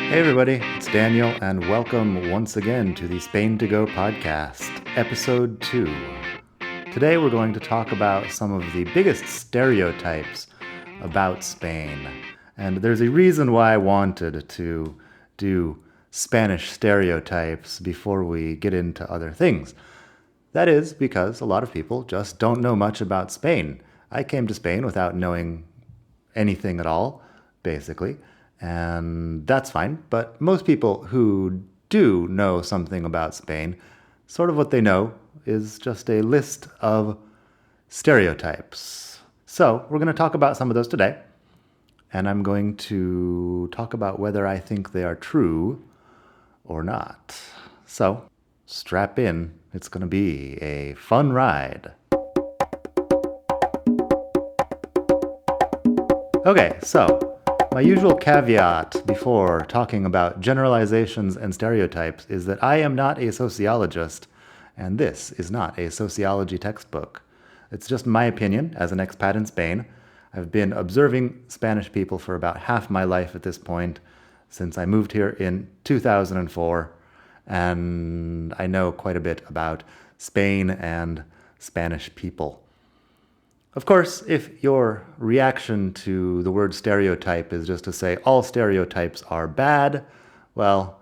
Hey everybody, it's Daniel, and welcome once again to the Spain to Go podcast, episode 2. Today we're going to talk about some of the biggest stereotypes about Spain. And there's a reason why I wanted to do Spanish stereotypes before we get into other things. That is because a lot of people just don't know much about Spain. I came to Spain without knowing anything at all, basically. And that's fine, but most people who do know something about Spain, sort of what they know is just a list of stereotypes. So we're going to talk about some of those today, and I'm going to talk about whether I think they are true or not. So strap in, it's going to be a fun ride. Okay, so my usual caveat before talking about generalizations and stereotypes is that I am not a sociologist, and this is not a sociology textbook. It's just my opinion as an expat in Spain. I've been observing Spanish people for about half my life at this point, since I moved here in 2004, and I know quite a bit about Spain and Spanish people. Of course, if your reaction to the word stereotype is just to say all stereotypes are bad, well,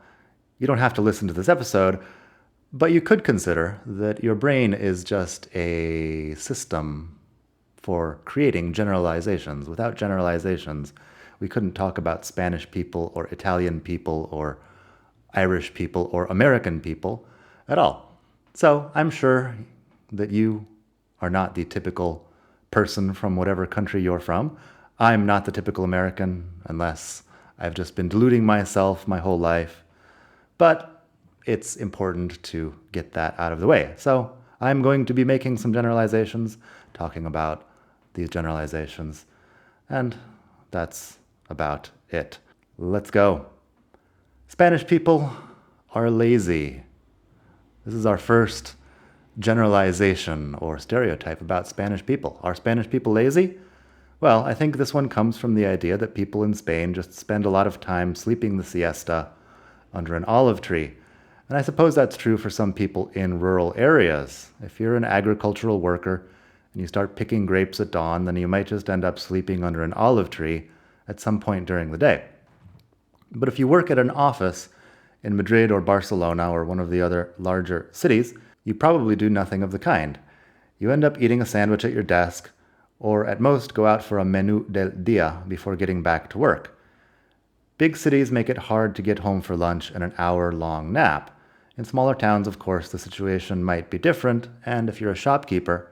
you don't have to listen to this episode, but you could consider that your brain is just a system for creating generalizations. Without generalizations, we couldn't talk about Spanish people or Italian people or Irish people or American people at all. So I'm sure that you are not the typical person from whatever country you're from. I'm not the typical American unless I've just been deluding myself my whole life. But it's important to get that out of the way. So I'm going to be making some generalizations, talking about these generalizations, and that's about it. Let's go. Spanish people are lazy. This is our first generalization or stereotype about Spanish people. Are Spanish people lazy? Well, I think this one comes from the idea that people in Spain just spend a lot of time sleeping the siesta under an olive tree. And I suppose that's true for some people in rural areas. If you're an agricultural worker and you start picking grapes at dawn, then you might just end up sleeping under an olive tree at some point during the day. But if you work at an office in Madrid or Barcelona or one of the other larger cities, you probably do nothing of the kind. You end up eating a sandwich at your desk, or at most go out for a menú del día before getting back to work. Big cities make it hard to get home for lunch and an hour-long nap. In smaller towns, of course, the situation might be different, and if you're a shopkeeper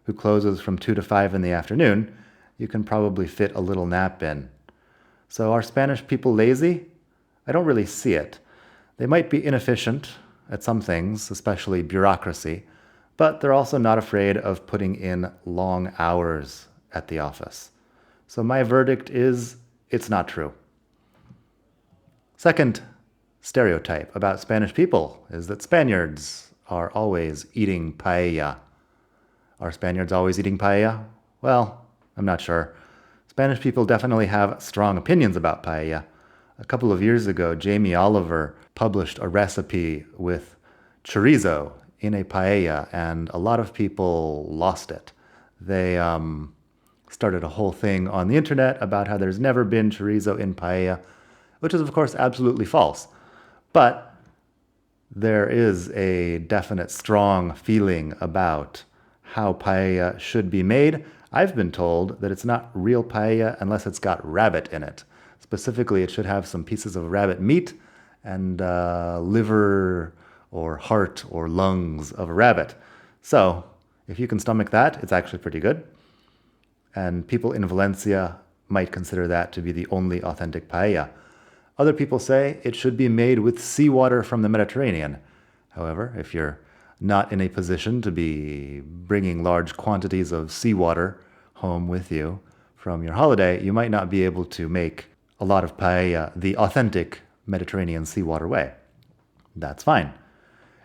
who closes from 2 to 5 in the afternoon, you can probably fit a little nap in. So are Spanish people lazy? I don't really see it. They might be inefficient at some things, especially bureaucracy, but they're also not afraid of putting in long hours at the office. So my verdict is, it's not true. Second stereotype about Spanish people is that Spaniards are always eating paella. Are Spaniards always eating paella? Well, I'm not sure. Spanish people definitely have strong opinions about paella. A couple of years ago, Jamie Oliver published a recipe with chorizo in a paella, and a lot of people lost it. They started a whole thing on the internet about how there's never been chorizo in paella, which is, of course, absolutely false. But there is a definite strong feeling about how paella should be made. I've been told that it's not real paella unless it's got rabbit in it. Specifically, it should have some pieces of rabbit meat and liver or heart or lungs of a rabbit. So if you can stomach that, it's actually pretty good. And people in Valencia might consider that to be the only authentic paella. Other people say it should be made with seawater from the Mediterranean. However, if you're not in a position to be bringing large quantities of seawater home with you from your holiday, you might not be able to make a lot of paella the authentic Mediterranean seawater way. That's fine.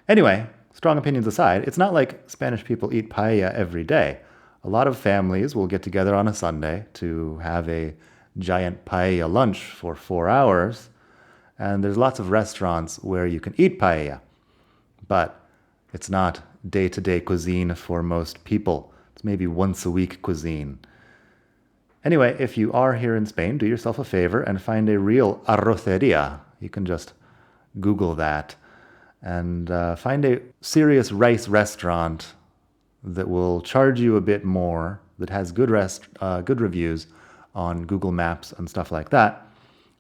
Anyway, strong opinions aside, it's not like Spanish people eat paella every day. A lot of families will get together on a Sunday to have a giant paella lunch for 4 hours, And there's lots of restaurants where you can eat paella, but it's not day-to-day cuisine for most people. It's maybe once a week cuisine. Anyway, if you are here in Spain, do yourself a favor and find a real arroceria. You can just Google that and find a serious rice restaurant that will charge you a bit more, that has good reviews on Google Maps and stuff like that.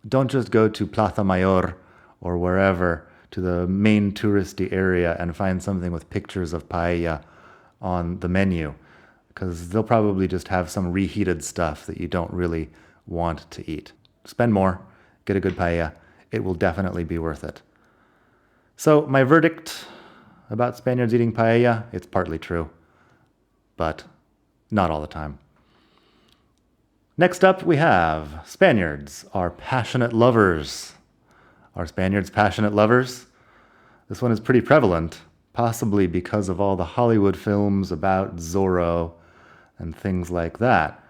Don't just go to Plaza Mayor or wherever, to the main touristy area, and find something with pictures of paella on the menu, because they'll probably just have some reheated stuff that you don't really want to eat. Spend more, get a good paella. It will definitely be worth it. So my verdict about Spaniards eating paella, it's partly true, but not all the time. Next up, we have Spaniards are passionate lovers. Are Spaniards passionate lovers? This one is pretty prevalent, possibly because of all the Hollywood films about Zorro and things like that.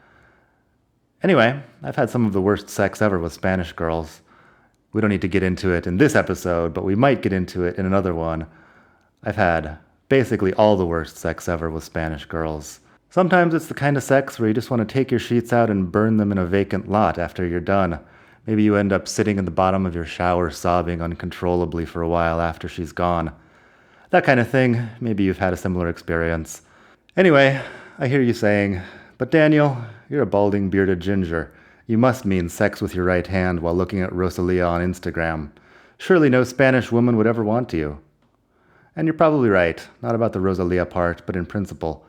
Anyway, I've had some of the worst sex ever with Spanish girls. We don't need to get into it in this episode, but we might get into it in another one. I've had basically all the worst sex ever with Spanish girls. Sometimes it's the kind of sex where you just want to take your sheets out and burn them in a vacant lot after you're done. Maybe you end up sitting in the bottom of your shower sobbing uncontrollably for a while after she's gone. That kind of thing. Maybe you've had a similar experience. Anyway, I hear you saying, "But Daniel, you're a balding bearded ginger. You must mean sex with your right hand while looking at Rosalia on Instagram. Surely no Spanish woman would ever want you." And you're probably right. Not about the Rosalia part, but in principle.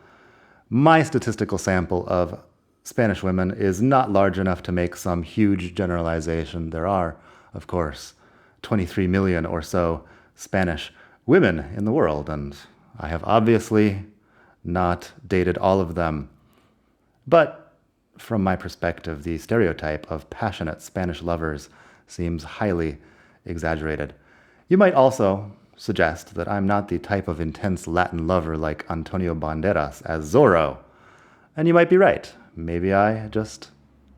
My statistical sample of Spanish women is not large enough to make some huge generalization. There are, of course, 23 million or so Spanish women in the world, and I have obviously not dated all of them. But from my perspective, the stereotype of passionate Spanish lovers seems highly exaggerated. You might also suggest that I'm not the type of intense Latin lover like Antonio Banderas as Zorro. And you might be right. Maybe I just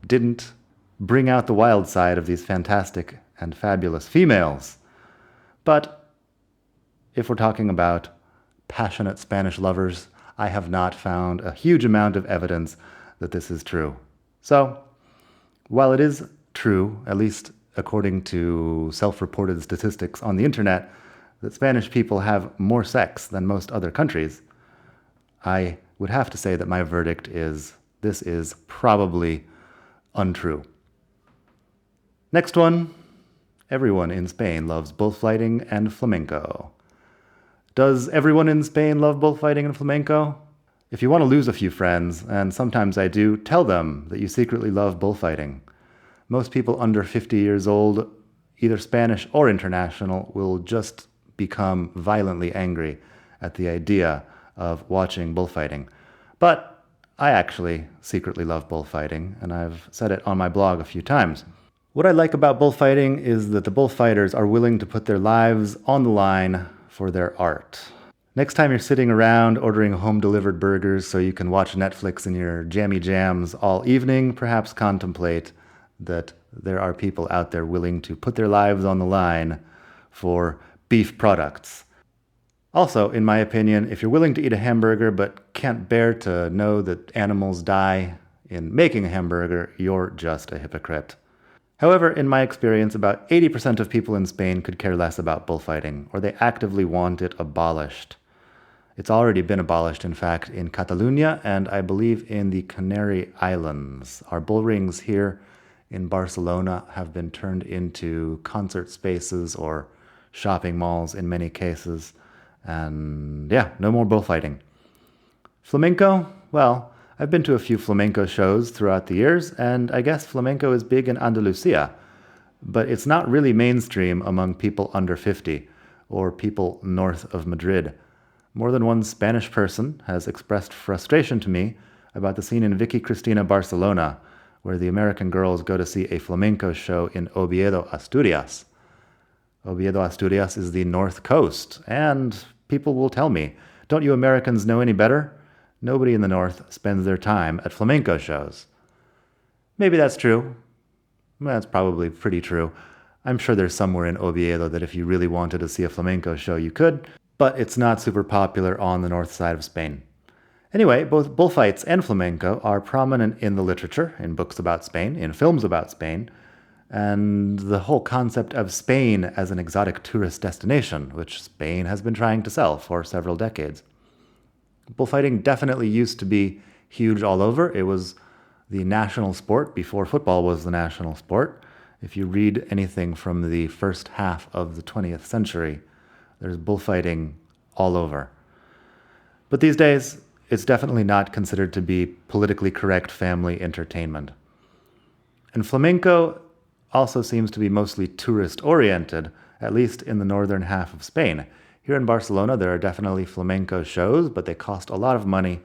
didn't bring out the wild side of these fantastic and fabulous females. But if we're talking about passionate Spanish lovers, I have not found a huge amount of evidence that this is true. So, while it is true, at least according to self-reported statistics on the internet, that Spanish people have more sex than most other countries, I would have to say that my verdict is this is probably untrue. Next one. Everyone in Spain loves bullfighting and flamenco. Does everyone in Spain love bullfighting and flamenco? If you want to lose a few friends, and sometimes I do, tell them that you secretly love bullfighting. Most people under 50 years old, either Spanish or international, will just become violently angry at the idea of watching bullfighting. But I actually secretly love bullfighting, and I've said it on my blog a few times. What I like about bullfighting is that the bullfighters are willing to put their lives on the line for their art. Next time you're sitting around ordering home-delivered burgers so you can watch Netflix in your jammy jams all evening, perhaps contemplate that there are people out there willing to put their lives on the line for beef products. Also, in my opinion, if you're willing to eat a hamburger but can't bear to know that animals die in making a hamburger, you're just a hypocrite. However, in my experience, about 80% of people in Spain could care less about bullfighting, or they actively want it abolished. It's already been abolished, in fact, in Catalonia and I believe in the Canary Islands. Our bull rings here in Barcelona have been turned into concert spaces or shopping malls in many cases. And yeah, no more bullfighting. Flamenco? Well, I've been to a few flamenco shows throughout the years, and I guess flamenco is big in Andalusia. But it's not really mainstream among people under 50 or people north of Madrid. More than one Spanish person has expressed frustration to me about the scene in Vicky Cristina Barcelona, where the American girls go to see a flamenco show in Oviedo, Asturias. Oviedo, Asturias is the North Coast, and people will tell me, don't you Americans know any better? Nobody in the North spends their time at flamenco shows. Maybe that's true. That's probably pretty true. I'm sure there's somewhere in Oviedo that if you really wanted to see a flamenco show, you could, but it's not super popular on the north side of Spain. Anyway, both bullfights and flamenco are prominent in the literature, in books about Spain, in films about Spain, and the whole concept of Spain as an exotic tourist destination, which Spain has been trying to sell for several decades. Bullfighting definitely used to be huge all over. It was the national sport before football was the national sport. If you read anything from the first half of the 20th century, there's bullfighting all over. But these days, it's definitely not considered to be politically correct family entertainment. And flamenco also seems to be mostly tourist-oriented, at least in the northern half of Spain. Here in Barcelona, there are definitely flamenco shows, but they cost a lot of money.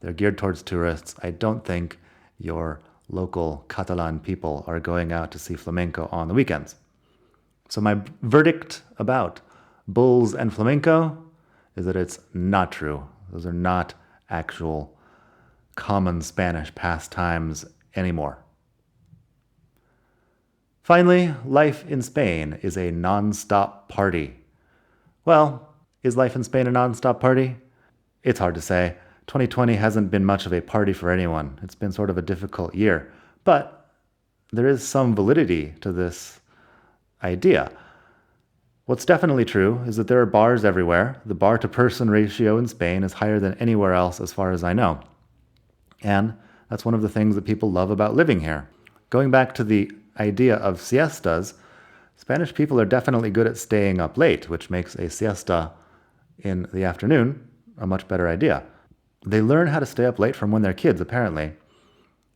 They're geared towards tourists. I don't think your local Catalan people are going out to see flamenco on the weekends. So my verdict about bulls and flamenco is that it's not true. Those are not actual common Spanish pastimes anymore. Finally, life in Spain is a non-stop party. Well, is life in Spain a non-stop party? It's hard to say. 2020 hasn't been much of a party for anyone. It's been sort of a difficult year. But there is some validity to this idea. What's definitely true is that there are bars everywhere. The bar-to-person ratio in Spain is higher than anywhere else as far as I know. And that's one of the things that people love about living here. Going back to the idea of siestas, Spanish people are definitely good at staying up late, which makes a siesta in the afternoon a much better idea. They learn how to stay up late from when they're kids, apparently.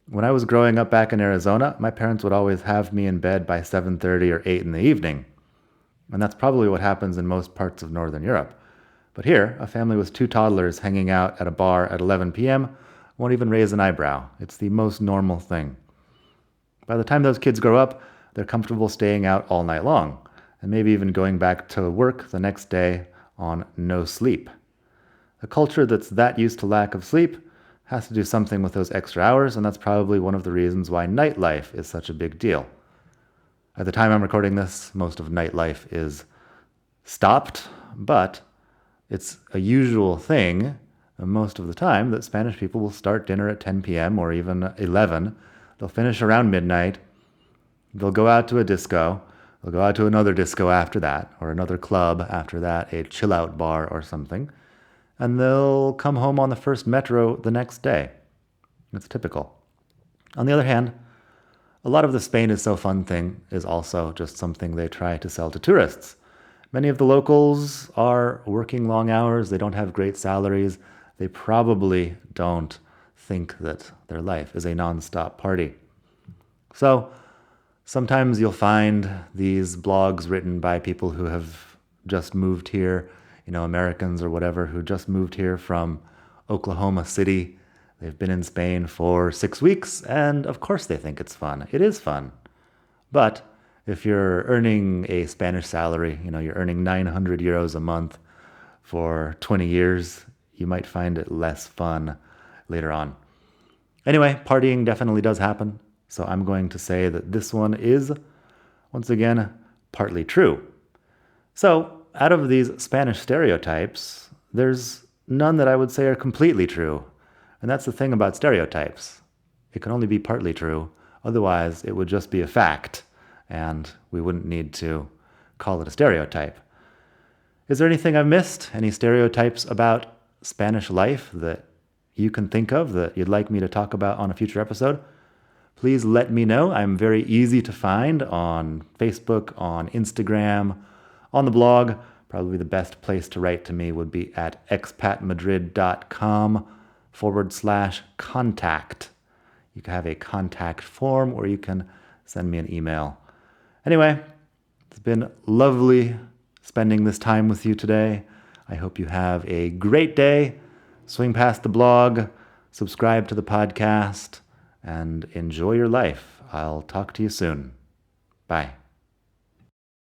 When I was growing up back in Arizona, my parents would always have me in bed by 7:30 or 8 in the evening. And that's probably what happens in most parts of Northern Europe. But here, a family with 2 toddlers hanging out at a bar at 11 p.m. won't even raise an eyebrow. It's the most normal thing. By the time those kids grow up, they're comfortable staying out all night long, and maybe even going back to work the next day on no sleep. A culture that's that used to lack of sleep has to do something with those extra hours, and that's probably one of the reasons why nightlife is such a big deal. At the time I'm recording this, most of nightlife is stopped, but it's a usual thing most of the time that Spanish people will start dinner at 10 p.m. or even 11. They'll finish around midnight. They'll go out to a disco. They'll go out to another disco after that, or another club after that, a chill-out bar or something. And they'll come home on the first metro the next day. It's typical. On the other hand, a lot of the Spain is so fun thing is also just something they try to sell to tourists. Many of the locals are working long hours. They don't have great salaries. They probably don't think that their life is a non-stop party. So sometimes you'll find these blogs written by people who have just moved here, Americans or whatever, who just moved here from Oklahoma City. They've been in Spain for 6 weeks, and of course they think it's fun. It is fun. But if you're earning a Spanish salary, you're earning 900 euros a month for 20 years, you might find it less fun later on. Anyway, partying definitely does happen, so I'm going to say that this one is, once again, partly true. So, out of these Spanish stereotypes, there's none that I would say are completely true. And that's the thing about stereotypes. It can only be partly true. Otherwise, it would just be a fact, and we wouldn't need to call it a stereotype. Is there anything I've missed? Any stereotypes about Spanish life that you can think of that you'd like me to talk about on a future episode? Please let me know. I'm very easy to find on Facebook, on Instagram, on the blog. Probably the best place to write to me would be at expatmadrid.com/contact. You can have a contact form, or you can send me an email. Anyway, it's been lovely spending this time with you today. I hope you have a great day. Swing past the blog, subscribe to the podcast, and enjoy your life. I'll talk to you soon. Bye.